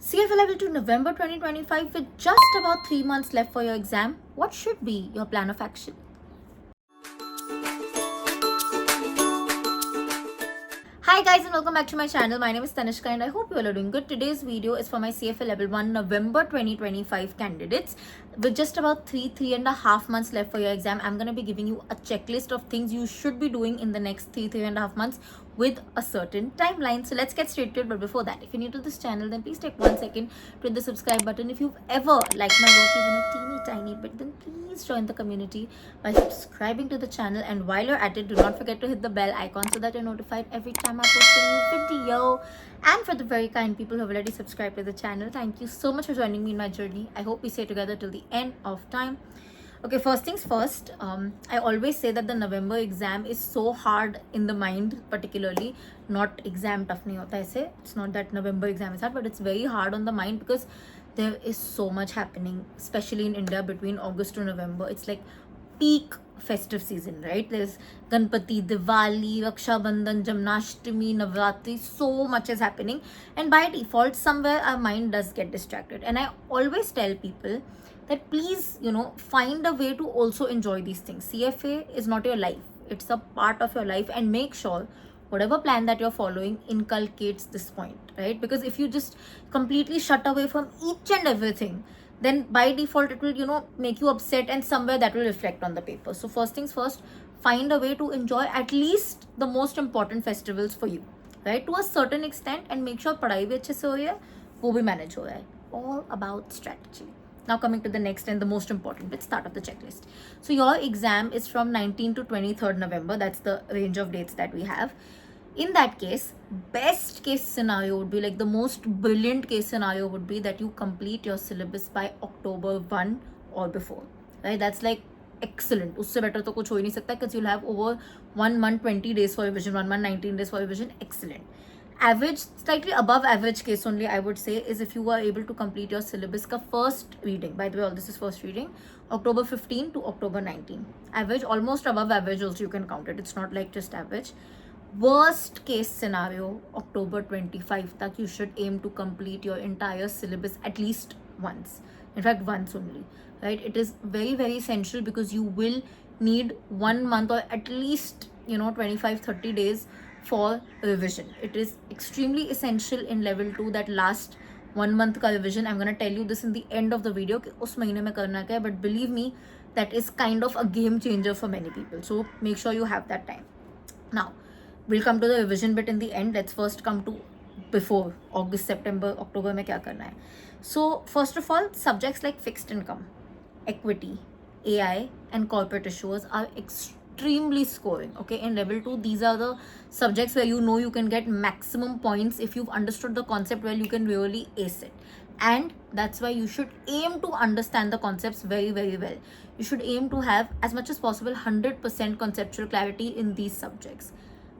CFA Level 2 November 2025 with just about 3 months left for your exam. What should be your plan of action? Hi guys and welcome back to my channel. My name is Tanishka and I hope you all are doing good. Today's video is for my CFA Level 1 November 2025 candidates. With just about three and a half months left for your exam, I'm going to be giving you a checklist of things you should be doing in the next three and a half months with a certain timeline. So let's get straight to it. But before that, if you're new to this channel, then please take 1 second to hit the subscribe button. If you've ever liked my work even a teeny tiny bit, then please join the community by subscribing to the channel. And while you're at it, do not forget to hit the bell icon so that you're notified every time I post a new video. And for the very kind people who have already subscribed to the channel, thank you so much for joining me in my journey. I hope we stay together till the end of time. Okay, first things first, I always say that the November exam is so hard in the mind, particularly. Not exam tough nahi hota aise. It's not that November exam is hard, but it's very hard on the mind because there is so much happening, especially in India between August to November. It's like peak festive season, right? There's Ganpati, Diwali, Raksha Bandhan, Jamnashtami, Navratri, so much is happening. And by default, somewhere our mind does get distracted. And I always tell people that please, find a way to also enjoy these things. CFA is not your life. It's a part of your life, and make sure whatever plan that you're following inculcates this point, right? Because if you just completely shut away from each and everything, then by default it will make you upset, and somewhere that will reflect on the paper. So first things first, find a way to enjoy at least the most important festivals for you, right, to a certain extent, and make sure padhai bhi अच्छे से हो रही है, वो भी manage हो रहा है. All about strategy. Now coming to the next and the most important bit, start of the checklist. So your exam is from 19 to 23rd November. That's the range of dates that we have. In that case, best case scenario would be, like, the most brilliant case scenario would be that you complete your syllabus by October 1 or before, right? That's like excellent. Usse better to kuch ho hi nahi sakta, because you'll have over 1 month 20 days for revision, 1 month 19 days for revision. Excellent. Average, slightly above average case only, I would say, is if you are able to complete your syllabus ka first reading. By the way, all this is first reading, October 15 to October 19. Average, almost above average also you can count it. It's not like just average. Worst case scenario, October 25 tak you should aim to complete your entire syllabus at least once. In fact, once only, right? It is very, very essential, because you will need 1 month or at least 25-30 days for revision. It is extremely essential in level 2 that last 1 month ka revision. I'm going to tell you this in the end of the video कि उस महीने में करना क्या है, but believe me, that is kind of a game changer for many people. So make sure you have that time. Now we'll come to the revision bit in the end. Let's first come to before August, September, October में क्या करना है. So first of all, subjects like fixed income, equity, AI and corporate issuers are extremely scoring. Okay, in level 2 these are the subjects where you can get maximum points. If you've understood the concept well, you can really ace it, and that's why you should aim to understand the concepts very, very well. You should aim to have as much as possible 100% conceptual clarity in these subjects.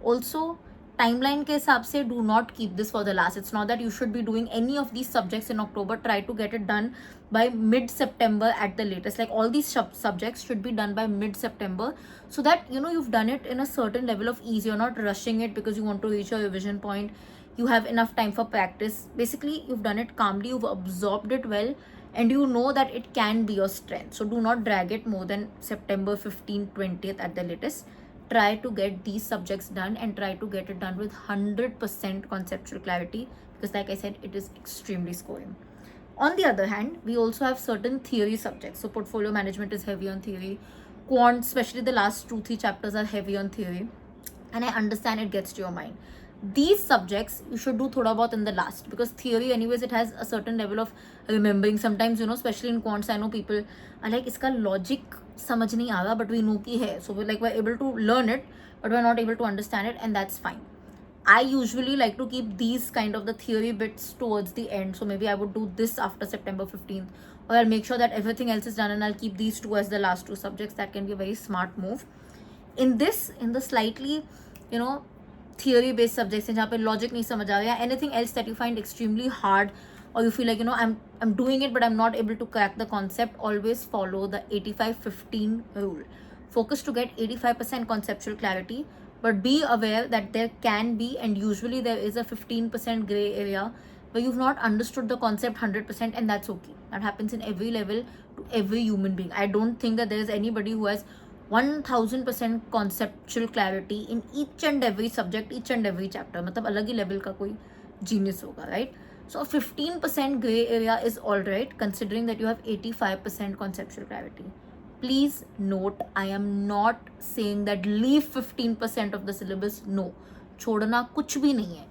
Also, timeline के हिसाब से do not keep this for the last. It's not that you should be doing any of these subjects in October. Try to get it done by mid-September at the latest. Like, all these subjects should be done by mid-September, so that you've done it in a certain level of ease. You're not rushing it because you want to reach your revision point. You have enough time for practice. Basically, you've done it calmly, you've absorbed it well, and you know that it can be your strength. So do not drag it more than September 15th, 20th at the latest. Try to get these subjects done, and try to get it done with 100% conceptual clarity, because like I said, it is extremely scoring. On the other hand, we also have certain theory subjects. So portfolio management is heavy on theory. Quant, especially the last 2-3 chapters, are heavy on theory, and I understand it gets to your mind. These subjects you should do thoda bahut in the last, because theory anyways, it has a certain level of remembering. Sometimes especially in quants, I know people are like, iska logic समझ नहीं आ रहा, but we know कि है, so we're able to learn it, but we're not able to understand it, and that's fine. I usually like to keep these kind of the theory bits towards the end, so maybe I would do this after September 15th, or I'll make sure that everything else is done and I'll keep these two as the last 2 subjects. That can be a very smart move. In the slightly theory based subjects जहाँ पे logic नहीं समझ आ रहा, या anything else that you find extremely hard, or you feel like I'm doing it but I'm not able to crack the concept, always follow the 85-15 rule. Focus to get 85% conceptual clarity, but be aware that there can be, and usually there is, a 15% gray area where you've not understood the concept 100%, and that's okay. That happens in every level to every human being. I don't think that there is anybody who has 1000% conceptual clarity in each and every subject, each and every chapter. मतलब अलग ही level का कोई genius होगा, right? So 15% gray area is all right, considering that you have 85% conceptual clarity. Please note, I am not saying that leave 15% of the syllabus. No, छोड़ना कुछ भी नहीं है.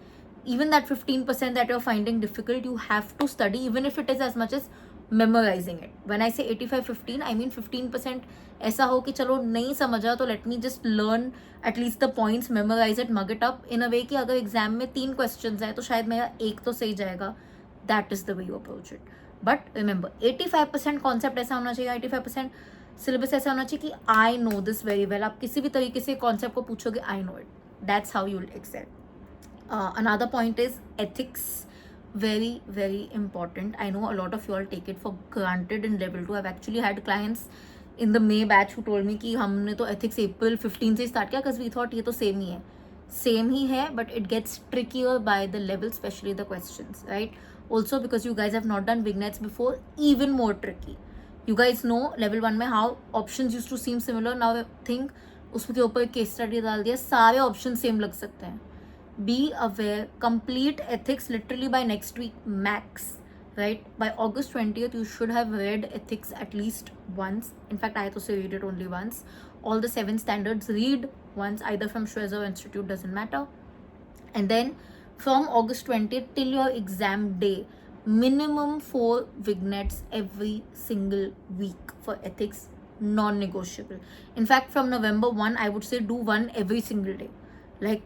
Even that 15% that you're finding difficult, you have to study, even if it is as much as memorizing it. When I say 85-15, I mean 15% ऐसा हो कि चलो नहीं समझा तो let me just learn at least the points, memorize it, mug it up in a way कि अगर exam में 3 questions है तो शायद मेरा एक तो सही जाएगा. That is the way you approach it. But remember, 85% concept ऐसा होना चाहिए, 85% syllabus ऐसा होना चाहिए कि I know this very well. आप किसी भी तरीके से concept को पूछोगे, I know it. That's how you will excel. Another point is ethics. Very, very important. I know a lot of you all take it for granted in level 2. I've actually had clients in the May batch who told me कि हमने तो ethics April 15 से start किया because we thought ये तो same ही है. Same ही है, but it gets trickier by the level, especially the questions, right? Also because you guys have not done vignettes before, even more tricky. You guys know level 1 में how options used to seem similar. Now think उसके ऊपर case study डाल दिया, सारे options same लग सकते हैं. Be aware, complete ethics literally by next week max, right? By August 20th, you should have read ethics at least once. In fact, I also read it only once. All the 7 standards, read once, either from Schwezer Institute, doesn't matter. And then from August 20th till your exam day, minimum 4 vignettes every single week for ethics, non-negotiable. In fact, from November 1, I would say do one every single day. Like,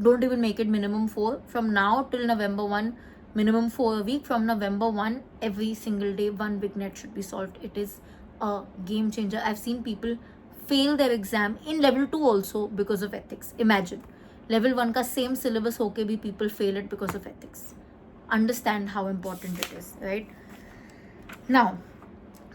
don't even make it minimum 4. From now till November 1, minimum 4 a week. From November 1, every single day, 1 vignette should be solved. It is a game changer. I've seen people fail their exam in level 2 also because of ethics. Imagine, level 1 ka same syllabus hoke bhi people fail it because of ethics. Understand how important it is, right? Now,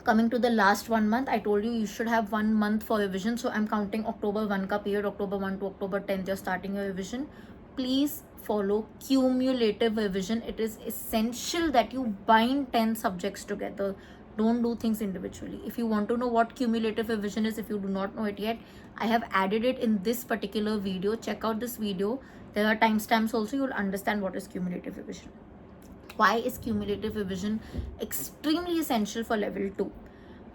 coming to the last 1 month, I told you you should have 1 month for revision. So I'm counting October 1 ka period, October 1 to October 10th, you're starting your revision. Please follow cumulative revision. It is essential that you bind 10 subjects together. Don't do things individually. If you want to know what cumulative revision is, if you do not know it yet, I have added it in this particular video. Check out this video. There are timestamps also. You'll understand what is cumulative revision. Why is cumulative revision extremely essential for level 2?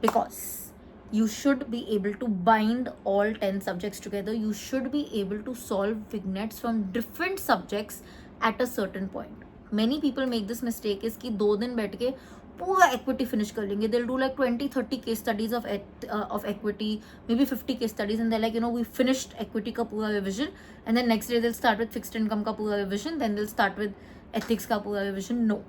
Because you should be able to bind all 10 subjects together. You should be able to solve vignettes from different subjects at a certain point. Many people make this mistake is कि 2 दिन बैठ के पूरा equity finish कर लेंगे. They'll do like 20-30 case studies of equity, maybe 50 case studies, and they're like, we finished equity का पूरा revision, and then next day they'll start with fixed income का पूरा revision, then they'll start with ethics का पूरा revision. No.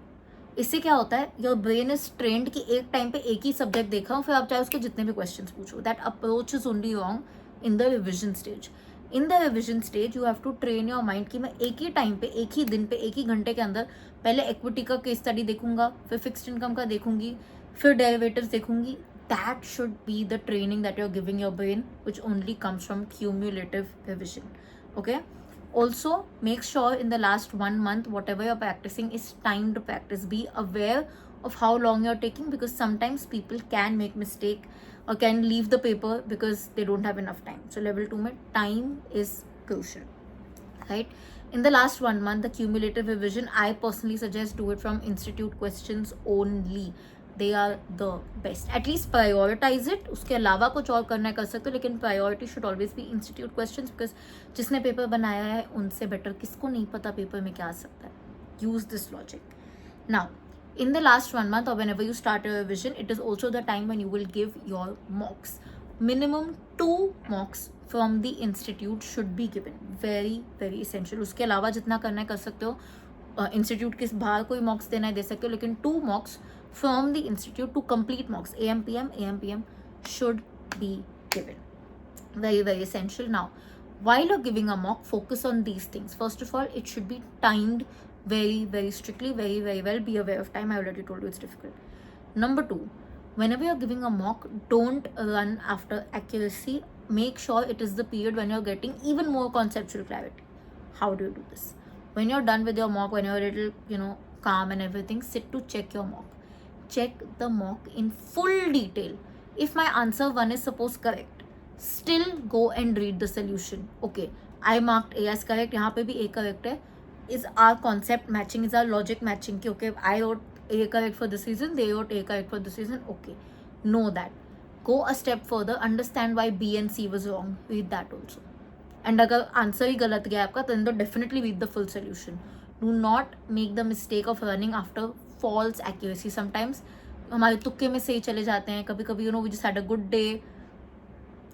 इससे क्या होता है, योर ब्रेन इज ट्रेंड कि एक टाइम पे एक ही सब्जेक्ट देखा हूँ, फिर आप चाहे उसके जितने भी क्वेश्चंस पूछो. That approach is only wrong in the revision stage. In the revision stage you have to train your mind कि मैं एक ही टाइम पे, एक ही दिन पे, एक ही घंटे के अंदर पहले इक्विटी का केस स्टडी देखूंगा, फिर फिक्स्ड इनकम का देखूंगी, फिर डेरिवेटिव्स देखूंगी. That should be the training that you are giving your brain, which only comes from cumulative revision. Okay. Also, make sure in the last 1 month, whatever you're practicing is timed practice. Be aware of how long you're taking, because sometimes people can make mistake or can leave the paper because they don't have enough time. So level 2 mein time is crucial, right? In the last 1 month, the cumulative revision, I personally suggest do it from institute questions only. They are the best. At least prioritize it. उसके अलावा कुछ और करना है कर सकते हो, लेकिन priority should always be institute questions, because जिसने पेपर बनाया है उनसे बेटर किसको नहीं पता पेपर में क्या आ सकता है. Use this logic. Now, in the last 1 month or whenever you start a revision, it is also the time when you will give your mocks. Minimum 2 mocks from the institute should be given. Very, very essential. उसके अलावा जितना करना है कर सकते हो. Institute के बाहर कोई मॉक्स देना है दे सकते हो, लेकिन 2 mocks from the institute, 2 complete mocks, AM PM should be given. Very, very essential. Now, while you're giving a mock, focus on these things. First of all, it should be timed very, very strictly, very, very well. Be aware of time. I already told you it's difficult. Number 2, whenever you're giving a mock, don't run after accuracy. Make sure it is the period when you're getting even more conceptual clarity. How do you do this? When you're done with your mock, when you're a little, calm and everything, sit to check your mock. Check the mock in full detail. If my answer 1 is supposed correct, still go and read the solution. Okay, I marked A as correct, यहाँ पे भी A correct है. Is our concept matching? Is our logic matching? कि okay, I wrote A correct for this reason, they wrote A correct for this reason. Okay, know that. Go a step further, understand why B and C was wrong. Read that also. And अगर answer ही गलत गया आपका, then तो definitely read the full solution. Do not make the mistake of running after false accuracy. Sometimes हमारे तुक्के में सही चले जाते हैं. कभी कभी we just had a good day,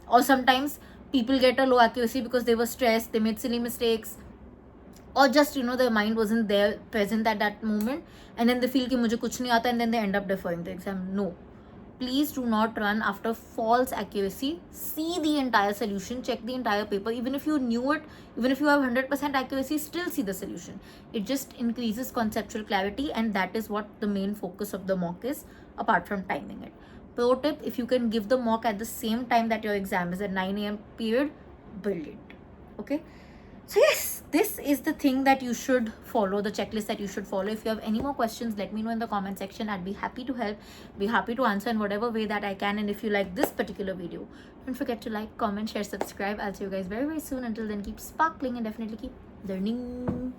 or sometimes people get a low accuracy because they were stressed, they made silly mistakes, or just their mind wasn't there present at that moment, and then they feel कि मुझे कुछ नहीं आता, and then they end up deferring the exam. No, please do not run after false accuracy. See the entire solution, check the entire paper. Even if you knew it, even if you have 100% accuracy, still see the solution. It just increases conceptual clarity, and that is what the main focus of the mock is, apart from timing it. Pro tip, if you can give the mock at the same time that your exam is at 9 a.m. period, brilliant. Okay, so yes, this is the thing that you should follow, the checklist that you should follow. If you have any more questions, let me know in the comment section. I'd be happy to help, be happy to answer in whatever way that I can. And if you like this particular video, don't forget to like, comment, share, subscribe. I'll see you guys very, very soon. Until then, keep sparkling and definitely keep learning.